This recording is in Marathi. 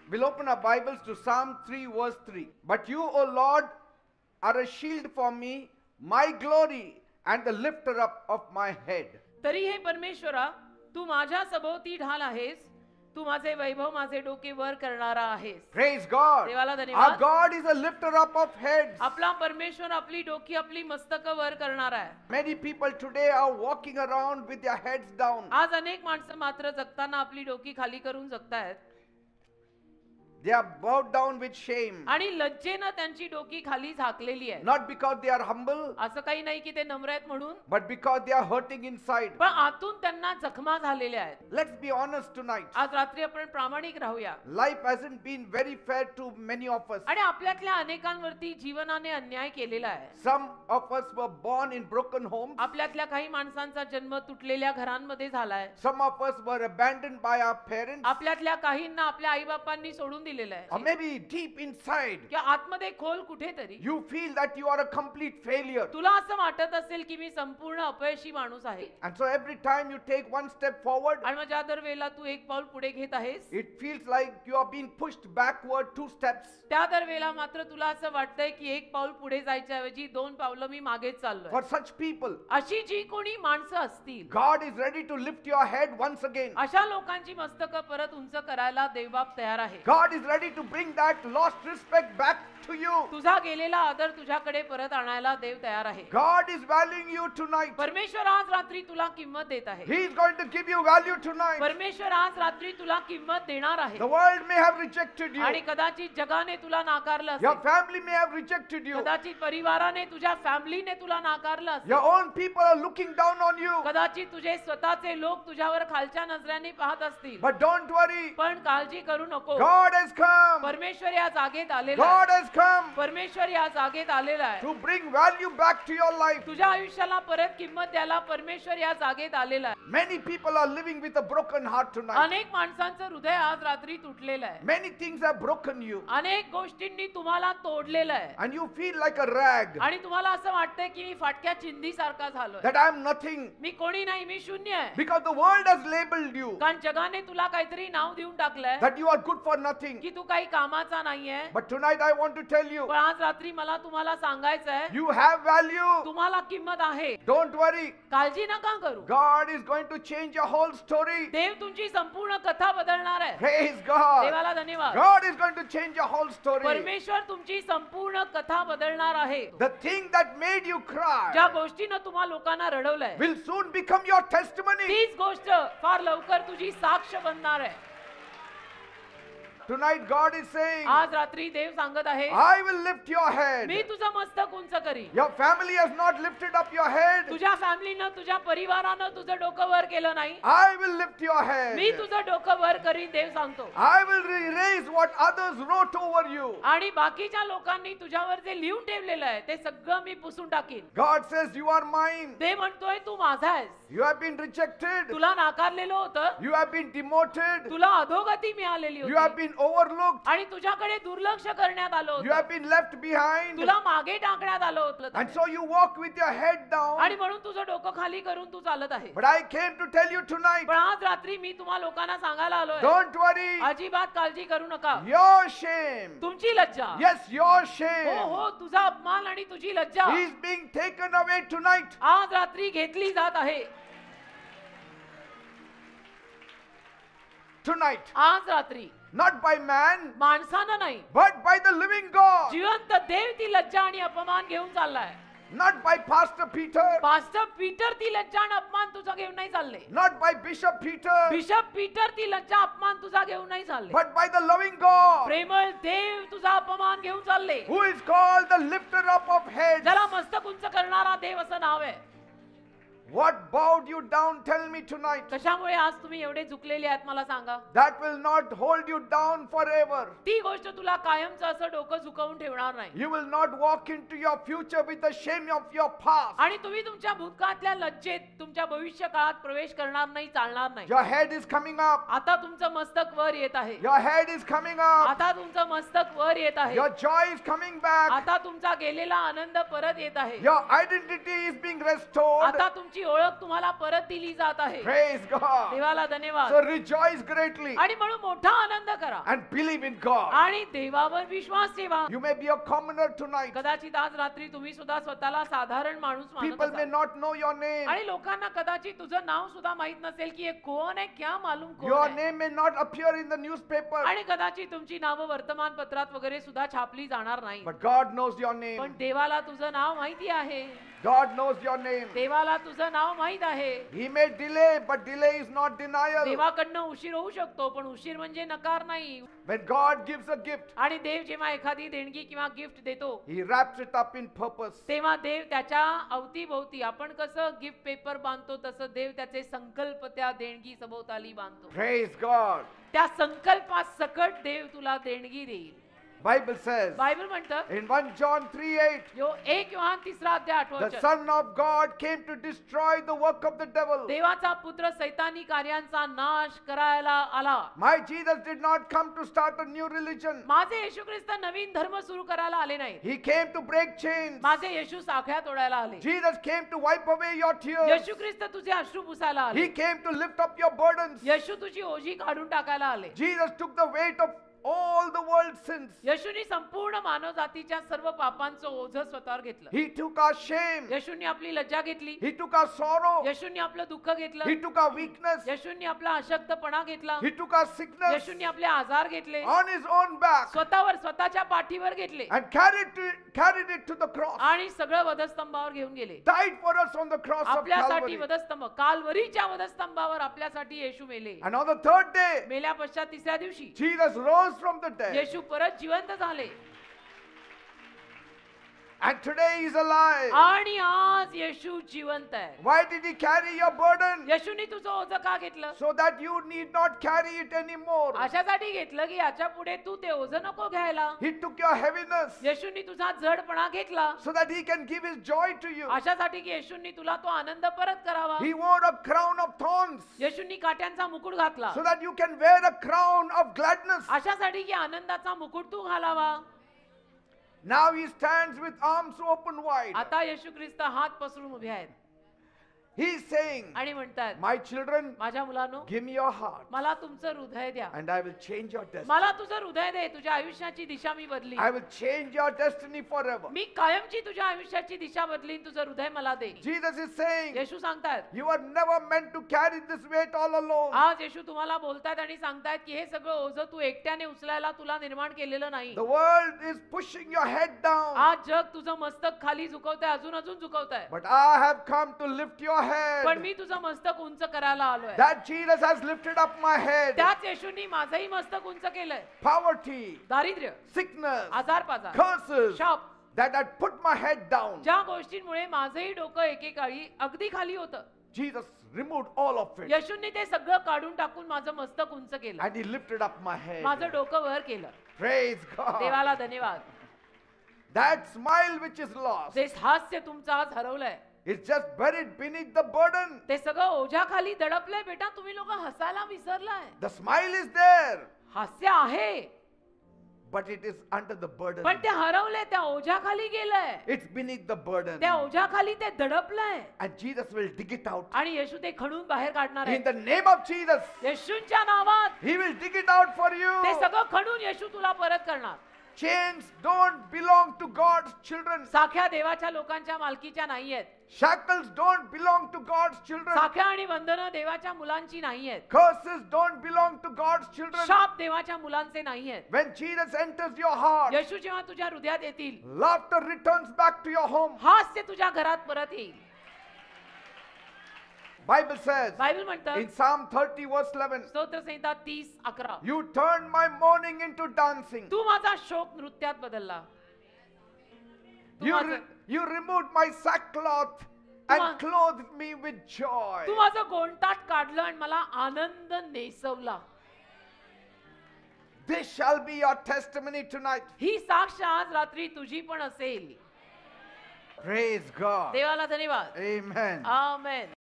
We'll open our Bibles to Psalm 3 verse 3. But you, O Lord, are a shield for me, my glory, and the lifter up of my head. तरी हे परमेश्वरा, तू माझ्या सभोवती ढाल आहेस, तू माझे वैभव, माझे डोके वर करणारा आहेस. Praise God. देवाला धन्यवाद. Our God is a lifter up of heads. आपला परमेश्वर आपली डोकी, आपली मस्तक वर करणारा आहे. Many people today are walking around with their heads down. आज अनेक माणसं मात्र जगताना आपली डोकी खाली करून जगतायत. They are bowed down with shame. आणि लज्जेनं त्यांची डोकी खाली झाकलेली आहे. Not because they are humble, असं काही नाही की ते नम्र आहेत म्हणून, but because they are hurting inside. पण आतून त्यांना जखमा झालेल्या आहेत. Let's be honest tonight. आज रात्री आपण प्रामाणिक राहूया. Life hasn't been very fair to many of us. आणि आपल्यातल्या अनेकांवरती जीवनाने अन्याय केलेला आहे. Some of us were born in broken homes. आपल्यातल्या काही माणसांचा जन्म तुटलेल्या घरांमध्ये झालाय. Some of us were abandoned by our parents. आपल्यातल्या काहींना आपल्या आई-बापांनी सोडून दिलेलं आहे. Or maybe deep inside, किंवा आतमध्ये खोल कुठेतरी you feel that you are a complete failure. तुला असं वाटत असेल की मी संपूर्ण अपयशी माणूस आहे. And so every time you take one step forward, आणि मग ज्या दर वेळेला तू एक पाऊल पुढे घेत आहेस, it feels like you are being pushed backward 2 steps. त्या दर वेळेला मात्र तुला असं वाटतंय की एक पाऊल पुढे जायच्या ऐवजी 2 पावलं मी मागेच चाललोय. For such people, अशी जी कोणी माणसं असतील, God is ready to lift your head once again. अशा लोकांची मस्तकं परत उंच करायला देवबाप तयार आहे. God is ready to bring that lost respect back to you. तुझा गेलेला आदर तुझ्याकडे परत आणायला देव तयार आहे. God is valuing you tonight. परमेश्वर आज रात्री तुला किंमत देत आहे. He is going to give you value tonight. परमेश्वर आज रात्री तुला किंमत देणार आहे. The world may have rejected you. आणि कदाचित जगाने तुला नाकारलं Your असेल, family may have rejected you. कदाचित परिवाराने, तुझ्या फॅमिलीने तुला नाकारलं असेल, Your own people are looking down on you. कदाचित तुझे स्वतःचे लोक तुझ्यावर खालच्या नजरेने पाहत असतील, But don't worry. पण काळजी करू नको. God has come. परमेश्वर या जागेत आलेला God आहे. has come परमेश्वर या जागेत आलेला आहे. to bring value back to your life. तुझ्या आयुष्याला परत किंमत द्यायला परमेश्वर या जागेत आलेला आहे. Many people are living with a broken heart tonight. अनेक माणसांचं हृदय आज रात्री तुटलेलं आहे. Many things have broken you. अनेक गोष्टींनी तुम्हाला तोडलेलं आहे. And you feel like a rag. आणि तुम्हाला असं वाटतंय की मी फाटक्या चिंधी सारखा झालोय, That I am nothing. मी कोणी नाही, मी शून्य आहे. Because the world has labeled you. कारण जगाने तुला काहीतरी नाव देऊन टाकलंय That you are good for nothing. की तू काही कामाचा नाहीये. But tonight I want to tell you. पण आज रात्री मला तुम्हाला सांगायचं आहे, You have value. तुम्हाला किंमत आहे. Don't worry. काळजी नका करू. God is going to change your whole story. देव तुमची संपूर्ण कथा बदलणार आहे. Praise God. देवाला धन्यवाद. God is going to change your whole story. परमेश्वर तुमची संपूर्ण कथा बदलणार आहे. The thing that made you cry ज्या गोष्टीनं तुम्हा लोकांना रडवलंय, will soon become your testimony. तीच गोष्ट फार लवकर तुझी साक्ष बनणार आहे. Tonight God is saying, आज रात्री देव सांगत आहे, I will lift your head. मी तुझं मस्तक उंच करी. Your family has not lifted up your head. तुझ्या फॅमिलीनं, तुझ्या परिवारानं तुझं डोकं वर केलं नाही. I will lift your head. मी तुझं डोकं वर करीन, देव सांगतो. I will erase what others wrote over you. आणि बाकीच्या लोकांनी तुझ्यावर जे लिहून ठेवलेलं आहे ते सगळं मी पुसून टाकीन. God says, you are mine. देव म्हणतोय तू माझा आहेस. You have been rejected. तुला नाकारलेलं होतं, You have been demoted. तुला अधोगती मिळालेली You have होती, been overlooked. आणि तुझ्याकडे दुर्लक्ष करण्यात आलं You have होतं, been left behind. तुला मागे टाकण्यात आलं होतं. And so you walk with your head down. आणि म्हणून तुझं डोकं खाली करून तू चालत आहे. But I came to tell you tonight, पण आज रात्री मी तुम्हा लोकांना सांगायला आलोय, don't worry. अजिबात काळजी करू नका. Your shame. तुमची लज्जा, Yes, your हो shame हो, तुझा अपमान आणि तुझी लज्जा is being taken away tonight. आज रात्री घेतली जात आहे. Tonight. आज रात्री Not by man, माणसानं नाही, but by the living God. जिवंत देव ती लज्जा आणि अपमान घेऊन चाललाय. Not by Pastor Peter. Pastor Peter ती लज्जा आणि अपमान तुझा घेऊन नाही चालले. Not by Bishop Peter. Bishop Peter ती लज्जा अपमान तुझा घेऊन नाही चालले. But by the loving God. प्रेमळ देव तुझा अपमान घेऊन चालले. Who is called the lifter up of heads. ज्याला मस्तक उंच करणारा देव असं नाव आहे. What bowed you down? Tell me tonight. कशामुळे आज तुम्ही एवढे झुकलेले आहात मला सांगा. That will not hold you down forever. ती गोष्ट तुला कायमचं असं डोकं झुकवून ठेवणार नाही. You will not walk into your future with the shame of your past. आणि तुम्ही तुमच्या भूतकाळातल्या लज्जेत तुमच्या भविष्य काळात प्रवेश करणार नाही, चालणार नाही. Your head is coming up. आता तुमचं मस्तक वर येत आहे. Your head is coming up. आता तुमचं मस्तक वर येत आहे. Your joy is coming back. आता तुमचा गेलेला आनंद परत येत आहे. Your identity is being restored. आता तुमची ओळख तुम्हाला परत दिली जात आहे. Praise God. देवाला धन्यवाद. So rejoice greatly आणि म्हणून मोठा आनंद करा and believe in God. आणि देवावर विश्वास ठेवा. You may be a commoner tonight. कदाचित आज रात्री तुम्ही सुद्धा स्वतःला साधारण माणूस मानत People may असाल. not know your name. आणि लोकांना कदाचित तुझं नाव सुद्धा माहित नसेल की हे कोण आहे, क्या मालूम कोण Your आहे. name may not appear in the newspaper. आणि कदाचित तुमची नावं वर्तमानपत्रात वगैरे सुद्धा छापली जाणार नाही. But God knows your name. पण देवाला तुझं नाव माहिती आहे. God knows your name. देवाला तुझं नाव माहित आहे. He may delay, but delay is not denial. देवाकडनं उशीर होऊ शकतो, पण उशीर म्हणजे नकार नाही. When God gives a gift, आणि देव जेव्हा एखादी देणगी किंवा गिफ्ट देतो He wraps it up in purpose. तेव्हा देव त्याच्या अवतीभोवती, आपण कसं गिफ्ट पेपर बांधतो तसं देव त्याचे संकल्प त्या देणगी सभोवताली बांधतो. Praise God. त्या संकल्पात सकट देव तुला देणगी देईल. Bible says बायबल म्हणतं in 1 John 3:8, यो 1 योहान 3 अध्याय 8 the वचन, Son of God came to destroy the work of the devil. देवाचा पुत्र सैतानी कार्यांचा नाश करायला आला. My Jesus did not come to start a new religion. माझे येशू ख्रिस्त नवीन धर्म सुरू करायला आले नाही. He came to break chains. माझे येशू साखळ्या तोडायला आले. Jesus came to wipe away your tears. येशू ख्रिस्त तुझे अश्रू पुसायला आले. He came to lift up your burdens. येशू तुझी ओझी काढून टाकायला आले. Jesus took the weight of all the world's sins. येशूनी संपूर्ण मानव जातीच्या सर्व पापांचं ओझं स्वतःवर घेतलं. He took our shame. येशूनी आपली लज्जा घेतली. He took our sorrow. येशूनी आपलं दुःख घेतलं. He took our weakness. येशूनी आपला अशक्तपणा घेतला. He took our sickness येशूनी आपले आजार घेतले. on his own back स्वतःवर स्वतःच्या पाठीवर घेतले and carried it to the cross. आणि सगळं वधस्तंभावर घेऊन गेले. Died for us on the cross of आपल्यासाठी Calvary. वधस्तंभ, काल्वरीच्या वधस्तंभावर आपल्यासाठी येशू मेले. And on the third day, मेल्या पश्चात 3ऱ्या दिवशी Jesus rose from the dead. येशू परत जिवंत झाले. And today he is alive. आणि आज येशू जिवंत आहे. Why did he carry your burden? येशूनी तुझं ओझं का घेतलं? So that you need not carry it anymore. अशासाठी घेतलं की याच्या पुढे तू ते ओझं नको घ्यायला. He took your heaviness येशूनी तुझा जडपणा घेतला. so that he can give his joy to you. अशासाठी की येशूंनी तुला तो आनंद परत करावा. He wore a crown of thorns येशूंनी काट्यांचा मुकुट घातला. so that you can wear a crown of gladness. अशासाठी की आनंदाचा मुकुट तू घालावा. Now he stands with arms open wide. आता येशू ख्रिस्त हात पसरून उभे आहेत He is saying, आणि म्हणतात, my children, माझ्या मुलांनो, give me your heart मला तुमचं हृदय द्या. and I will change your destiny. मला तुझं हृदय दे. तुझ्या आयुष्याची दिशा मी बदली. I will change your destiny forever. मी कायमची तुझ्या आयुष्याची दिशा बदलीन. तुझं हृदय मला दे. Jesus is saying, येशू सांगतात, you are never meant to carry this weight all alone. आज येशू तुम्हाला बोलतात आणि सांगतायत की हे सगळं ओझं तू एकट्याने उचलायला तुला निर्माण केलेलं नाही. The world is pushing your head down. आज जग तुझं मस्तक खाली झुकवतंय, अजून झुकवतंय. But I have come to lift your पण head. मी तुझं मस्तक उंच करायला आलोय. That Jesus has lifted up my head. त्याच येशूनी माझंही मस्तक उंच केलंय. Poverty, दारिद्र्य, sickness, आजारपाजार, curses शाप, that had put my head down. ज्या गोष्टींमुळे माझंही डोकं एकेकाळी अगदी खाली होतं, Jesus removed all of it येशूंनी ते सगळं काढून टाकून माझं मस्तक उंच केलं. and he lifted up my head. माझं डोकं वर केलं. Praise God. देवाला धन्यवाद. That smile which is lost जे हास्य तुमचं आज हरवलंय, is just buried beneath the burden. ते सगळं ओझ्याखाली दडपलंय. बेटा, तुम्ही लोक हसायला विसरलाय. The smile is there, हास्य आहे, but it is under the burden. पण ते हरवलंय, त्या ओझ्याखाली गेलंय. It's beneath the burden. त्या ओझ्याखाली ते दडपलंय And Jesus will dig it out. आणि येशू ते खणून बाहेर काढणार In आहे. the name of Jesus, येशूंच्या नावात he will dig it out for you. ते सगळं खणून येशू तुला परत करणार. Chains don't belong to God's children. साख्या देवाच्या लोकांच्या मालकीच्या नाहीयेत. Shackles don't belong to God's children. साख्या आणि बंधनं देवाच्या मुलांची नाहीयेत. Curses don't belong to God's children. शाप देवाच्या मुलांचे नाहीयेत. When Jesus enters your heart, येशू जेव्हा तुझ्या हृदयात येतील, laughter returns back to your home. हास्य तुझ्या घरात परत येईल. Bible says बायबल म्हणतं in Psalm 30 verse 11, स्तोत्र संहिता 30:11, you turned my mourning into dancing. तू माझा शोक नृत्यात बदलला. तू माझं- You removed my sackcloth and clothed me with joy. तू माझं गोंटाट काढलं आणि मला आनंद नेसवला. This shall be your testimony tonight. ही साक्ष आज रात्री तुझी पण असेल. Praise God. देवाला धन्यवाद. Amen. आमेन.